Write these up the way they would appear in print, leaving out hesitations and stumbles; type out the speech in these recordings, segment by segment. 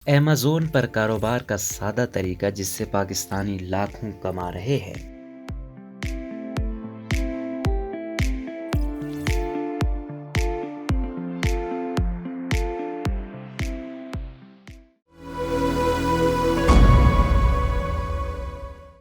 Amazon پر کاروبار کا سادہ طریقہ جس سے پاکستانی لاکھوں کما رہے ہیں۔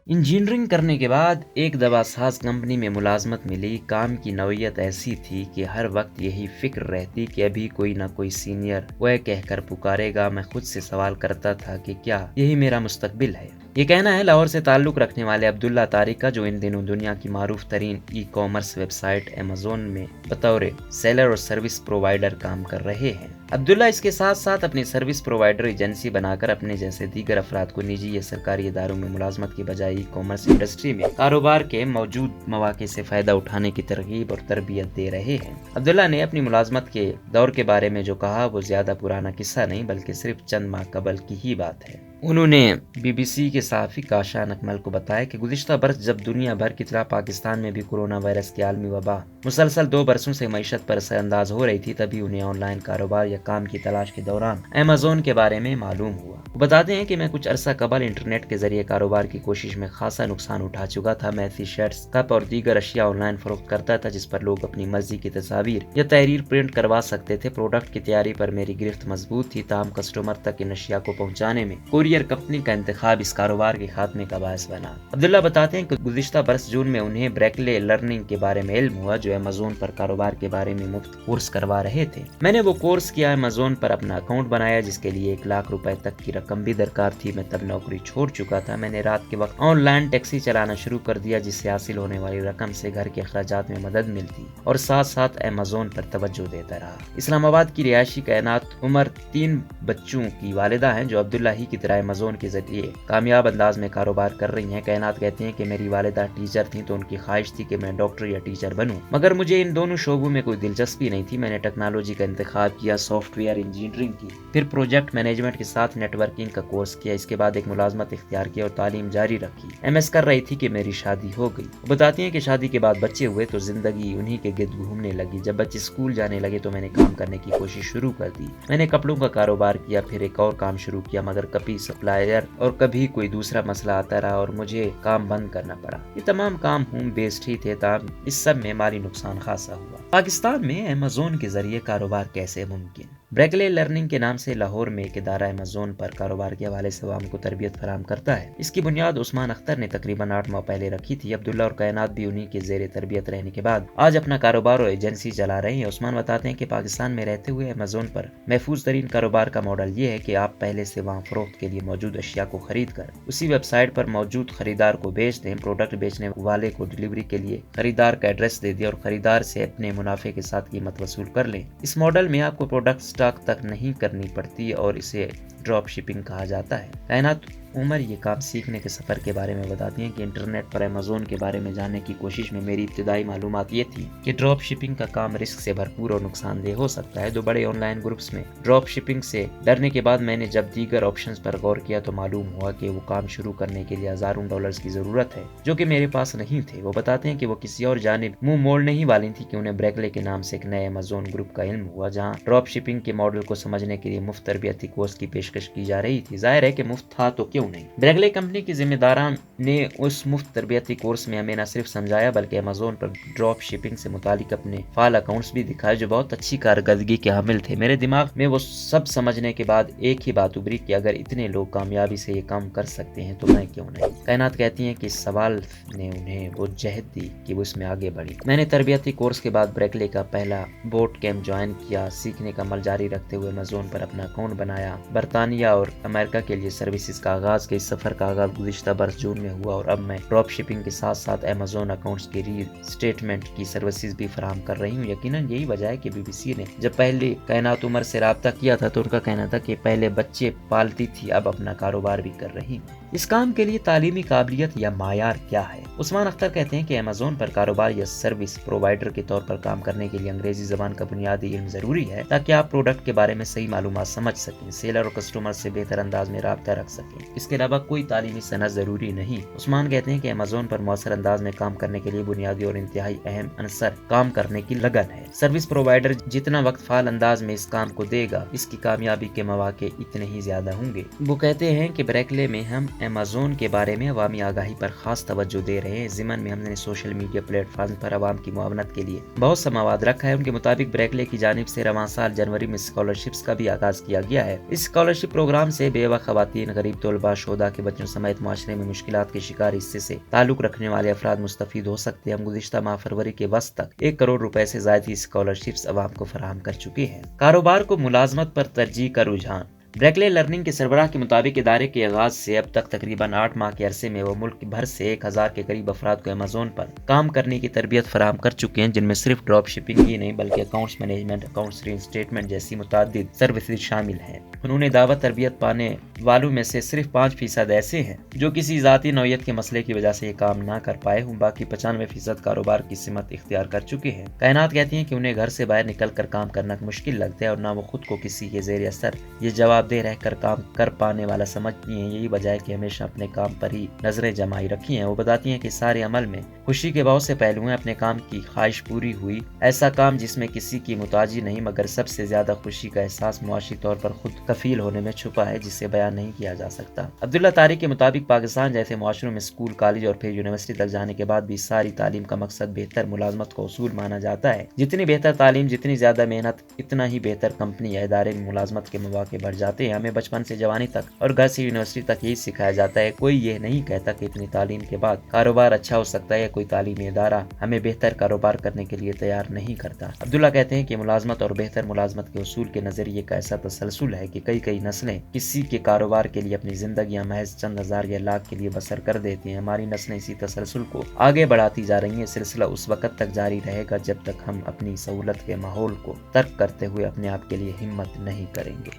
انجینئرنگ کرنے کے بعد ایک دوا ساز کمپنی میں ملازمت ملی۔ کام کی نوعیت ایسی تھی کہ ہر وقت یہی فکر رہتی کہ ابھی کوئی نہ کوئی سینئر وہ کہہ کر پکارے گا۔ میں خود سے سوال کرتا تھا کہ کیا یہی میرا مستقبل ہے؟ یہ کہنا ہے لاہور سے تعلق رکھنے والے عبداللہ طارق کا، جو ان دنوں دنیا کی معروف ترین e commerce website Amazon میں بطور سیلر اور سروس پرووائڈر کام کر رہے ہیں۔ عبداللہ اس کے ساتھ ساتھ اپنی سروس پرووائڈر ایجنسی بنا کر اپنے جیسے دیگر افراد کو نجی یا سرکاری اداروں میں ملازمت کی بجائے ای کامرس انڈسٹری میں کاروبار کے موجود مواقع سے فائدہ اٹھانے کی ترغیب اور تربیت دے رہے ہیں۔ عبداللہ نے اپنی ملازمت کے دور کے بارے میں جو کہا وہ زیادہ پرانا قصہ نہیں بلکہ صرف چند ماہ قبل کی ہی بات ہے۔ انہوں نے بی بی سی کے صحافی کاشان اکمل کو بتایا کہ گزشتہ برس جب دنیا بھر کی طرح پاکستان میں بھی کورونا وائرس کی عالمی وبا مسلسل 2 برسوں سے معیشت پر اثر انداز ہو رہی تھی، تبھی انہیں آن لائن کاروبار یا کام کی تلاش کے دوران ایمیزون کے بارے میں معلوم ہوا۔ وہ بتاتے ہیں کہ میں کچھ عرصہ قبل انٹرنیٹ کے ذریعے کاروبار کی کوشش میں خاصا نقصان اٹھا چکا تھا۔ میں ایسی شرٹس، کپ اور دیگر اشیاء آن لائن فروخت کرتا تھا جس پر لوگ اپنی مرضی کی تصاویر یا تحریر پرنٹ کروا سکتے تھے۔ پروڈکٹ کی تیاری پر میری گرفت مضبوط تھی، تاہم کسٹمر تک ان اشیاء کو پہنچانے میں کوریئر کمپنی کا انتخاب اس کاروبار کے خاتمے کا باعث بنا۔ عبداللہ بتاتے ہیں کہ گزشتہ برس جون میں انہیں بریکلے لرننگ کے بارے میں علم ہوا، جو ایمیزون پر کاروبار کے بارے میں مفت کورس کروا رہے تھے۔ میں نے وہ کورس کیا، ایمیزون پر اپنا اکاؤنٹ بنایا جس کے لیے 1 لاکھ روپے تک کی رقم بھی درکار تھی۔ میں تب نوکری چھوڑ چکا تھا۔ میں نے رات کے وقت آن لائن ٹیکسی چلانا شروع کر دیا جس سے حاصل ہونے والی رقم سے گھر کے اخراجات میں مدد ملتی اور ساتھ ساتھ ایمیزون پر توجہ دیتا رہا۔ اسلام آباد کی رہائشی کائنات عمر 3 بچوں کی والدہ ہیں جو عبداللہ ہی کی طرح ایمیزون کے ذریعے کامیاب انداز میں کاروبار کر رہی ہیں۔ کائنات کہتے ہیں کہ میری والدہ ٹیچر تھیں تو ان کی خواہش تھی کہ میں ڈاکٹر یا ٹیچر بنوں، مگر مجھے ان دونوں شعبوں میں کوئی دلچسپی نہیں تھی۔ میں نے ٹیکنالوجی کا انتخاب کیا، سافٹ ویئر انجینئرنگ کی، پھر پروجیکٹ مینجمنٹ کے ساتھ نیٹ ورکنگ کا کورس کیا۔ اس کے بعد ایک ملازمت اختیار کی اور تعلیم جاری رکھی۔ ایم ایس کر رہی تھی کہ میری شادی ہو گئی۔ وہ بتاتی ہیں کہ شادی کے بعد بچے ہوئے تو زندگی انہی کے گرد گھومنے لگی۔ جب بچے اسکول جانے لگے تو میں نے کام کرنے کی کوشش شروع کر دی۔ میں نے کپڑوں کا کاروبار کیا، پھر ایک اور کام شروع کیا، مگر کبھی سپلائر اور کبھی کوئی دوسرا مسئلہ آتا رہا اور مجھے کام بند کرنا پڑا۔ یہ تمام کام ہوم بیسڈ ہی تھے، تاہم اس سب میں مالی نقصان خاصا ہوا۔ پاکستان میں ایمیزون کے ذریعے کاروبار کیسے ممکن؟ بریکلے لرننگ کے نام سے لاہور میں ایک ادارہ ایمیزون پر کاروبار کے حوالے سے عوام کو تربیت فراہم کرتا ہے۔ اس کی بنیاد عثمان اختر نے تقریباً 8 ماہ پہلے رکھی تھی۔ عبداللہ اور کائنات بھی انہی کے زیر تربیت رہنے کے بعد آج اپنا کاروبار اور ایجنسی چلا رہے ہیں۔ عثمان بتاتے ہیں کہ پاکستان میں رہتے ہوئے ایمیزون پر محفوظ ترین کاروبار کا ماڈل یہ ہے کہ آپ پہلے سے وہاں فروخت کے لیے موجود اشیاء کو خرید کر اسی ویب سائٹ پر موجود خریدار کو بیچ دیں۔ پروڈکٹ بیچنے والے کو ڈیلیوری کے لیے خریدار کا ایڈریس دے دیں اور خریدار سے اپنے منافع کے ساتھ قیمت وصول کر لیں۔ اس ماڈل میں آپ کو پروڈکٹ سٹاک تک نہیں کرنی پڑتی اور اسے ڈراپ شپنگ کہا جاتا ہے۔ کائنات عمر یہ کام سیکھنے کے سفر کے بارے میں بتاتی ہیں کہ انٹرنیٹ پر ایمیزون کے بارے میں جاننے کی کوشش میں میری ابتدائی معلومات یہ تھی کہ ڈراپ شپنگ کا کام رسک سے بھرپور اور نقصان دہ ہو سکتا ہے۔ 2 بڑے آن لائن گروپس میں ڈراپ شپنگ سے ڈرنے کے بعد میں نے جب دیگر آپشنز پر غور کیا تو معلوم ہوا کہ وہ کام شروع کرنے کے لیے ہزاروں ڈالرز کی ضرورت ہے جو کہ میرے پاس نہیں تھے۔ وہ بتاتے ہیں کہ وہ کسی اور جانب منہ موڑنے ہی والی تھی کہ انہیں بریکلے کے نام سے ایک نئے ایمیزون گروپ کا علم ہوا جہاں ڈراپ شپنگ کے ماڈل کو سمجھنے کے لیے مفت تربیتی کورس کی پیشکش کی جا رہی تھی۔ ظاہر ہے کہ مفت تھا تو کیوں نہیں۔ بریکلے کمپنی کی ذمہ داران نے اس مفت تربیتی کورس میں ہمیں نہ صرف سمجھایا بلکہ ایمیزون پر ڈراپ شپنگ سے متعلق اپنے فعال اکاؤنٹس بھی دکھائے جو بہت اچھی کارکردگی کے حامل تھے۔ میرے دماغ میں وہ سب سمجھنے کے بعد ایک ہی بات ابھری کہ اگر اتنے لوگ کامیابی سے یہ کام کر سکتے ہیں تو میں کیوں نہیں۔ کائنات کہتی ہیں کہ اس سوال نے انہیں وہ جہد دی کہ وہ اس میں آگے بڑھی۔ میں نے تربیتی کورس کے بعد بریکلے کا پہلا بوٹ کیمپ جوائن کیا، سیکھنے کا عمل جاری رکھتے ہوئے ایمیزون پر اپنا اکاؤنٹ بنایا۔ برطانیہ اور امریکہ کے لیے سروسز کا آغاز کے اس سفر کا آغاز گزشتہ برس جون میں ہوا اور اب میں ڈراپ شپنگ کے ساتھ ساتھ ایمیزون اکاؤنٹس کی ری اسٹیٹمنٹ کی سروسز بھی فراہم کر رہی ہوں۔ یقیناً یہی وجہ ہے کہ بی بی سی نے جب پہلے کائنات عمر سے رابطہ کیا تھا تو ان کا کہنا تھا کہ پہلے بچے پالتی تھی، اب اپنا کاروبار بھی کر رہی ہوں۔ اس کام کے لیے تعلیمی قابلیت یا معیار کیا ہے؟ عثمان اختر کہتے ہیں کہ Amazon پر کاروبار یا سروس پرووائڈر کے طور پر کام کرنے کے لیے انگریزی زبان کا بنیادی علم ضروری ہے تاکہ آپ پروڈکٹ کے بارے میں صحیح معلومات سمجھ سکیں، سیلر اور کسٹمر سے بہتر انداز میں رابطہ رکھ سکیں۔ اس کے علاوہ کوئی تعلیمی سند ضروری نہیں۔ عثمان کہتے ہیں کہ Amazon پر مؤثر انداز میں کام کرنے کے لیے بنیادی اور انتہائی اہم عنصر کام کرنے کی لگن ہے۔ سروس پرووائڈر جتنا وقت فعال انداز میں اس کام کو دے گا، اس کی کامیابی کے مواقع اتنے ہی زیادہ ہوں گے۔ وہ کہتے ہیں کہ بریکلے میں ہم Amazon کے بارے میں عوامی آگاہی پر خاص توجہ دے رہے ہیں۔ ضمن میں ہم نے سوشل میڈیا پلیٹ فارم پر عوام کی معاونت کے لیے بہت سا مواد رکھا ہے۔ ان کے مطابق بریکلے کی جانب سے رواں سال جنوری میں اسکالرشپس کا بھی آغاز کیا گیا ہے۔ اس اسکالرشپ پروگرام سے بیوہ خواتین، غریب طلباء، شہداء کے بچوں سمیت معاشرے میں مشکلات کے شکار حصے سے تعلق رکھنے والے افراد مستفید ہو سکتے ہیں۔ ہم گزشتہ ماہ فروری کے وسط تک 1 کروڑ روپے سے زائد کی اسکالرشپس عوام کو فراہم کر چکے ہیں۔ کاروبار کو ملازمت پر ترجیح کا رجحان۔ بریکلے لرننگ کے سربراہ کے مطابق ادارے کے آغاز سے اب تک تقریباً 8 ماہ کے عرصے میں وہ ملک بھر سے 1000 کے قریب افراد کو Amazon پر کام کرنے کی تربیت فراہم کر چکے ہیں، جن میں صرف ڈراپ شپنگ ہی نہیں بلکہ اکاؤنٹس مینجمنٹ، اکاؤنٹس ری انسٹیٹمنٹ جیسی متعدد سروسز شامل ہیں۔ انہوں نے دعوت تربیت پانے والوں میں سے صرف 5% ایسے ہیں جو کسی ذاتی نوعیت کے مسئلے کی وجہ سے یہ کام نہ کر پائے ہوں، باقی 95% کاروبار کی سمت اختیار کر چکے ہیں۔ کائنات کہتی ہیں کہ انہیں گھر سے باہر نکل کر کام کرنا مشکل لگتا ہے اور نہ وہ خود کو کسی کے زیر اثر یہ جواب دہ رہ کر کام کر پانے والا سمجھتی ہیں۔ یہی وجہ ہے کہ ہمیشہ اپنے کام پر ہی نظریں جمائی رکھی ہیں۔ وہ بتاتی ہیں کہ سارے عمل میں خوشی کے بہت سے پہلو ہیں۔ اپنے کام کی خواہش پوری ہوئی، ایسا کام جس میں کسی کی محتاجی نہیں، مگر سب سے زیادہ خوشی کا احساس معاشی طور پر خود کفیل ہونے میں چھپا ہے، جسے بیان نہیں کیا جا سکتا۔ عبداللہ طارق کے مطابق پاکستان جیسے معاشروں میں اسکول، کالج اور پھر یونیورسٹی تک جانے کے بعد بھی ساری تعلیم کا مقصد بہتر ملازمت کا حصول مانا جاتا ہے۔ جتنی بہتر تعلیم، جتنی زیادہ محنت، اتنا ہی بہتر کمپنی یا ادارے میں ملازمت کے مواقع بڑھ جاتے ہیں۔ ہمیں بچپن سے جوانی تک اور گھر سے یونیورسٹی تک یہی سکھایا جاتا ہے۔ کوئی یہ نہیں کہتا کہ اتنی تعلیم کے بعد کاروبار اچھا ہو سکتا ہے، یا کوئی تعلیمی ادارہ ہمیں بہتر کاروبار کرنے کے لیے تیار نہیں کرتا۔ عبداللہ کہتے ہیں کہ ملازمت اور بہتر ملازمت کے حصول کے نظریے کا ایسا تسلسل ہے کہ کئی نسلیں کسی کے کاروبار کے لیے اپنی زندگیاں محض چند ہزار یا لاکھ کے لیے بسر کر دیتی ہیں۔ ہماری نسلیں اسی تسلسل کو آگے بڑھاتی جا رہی ہیں۔ سلسلہ اس وقت تک جاری رہے گا جب تک ہم اپنی سہولت کے ماحول کو ترک کرتے ہوئے اپنے آپ کے لیے ہمت نہیں کریں گے۔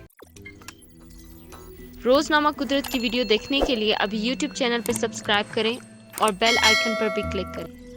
روزنامہ قدرت کی ویڈیو دیکھنے کے لیے ابھی YouTube چینل پر سبسکرائب کریں اور بیل آئیکن پر بھی کلک کریں۔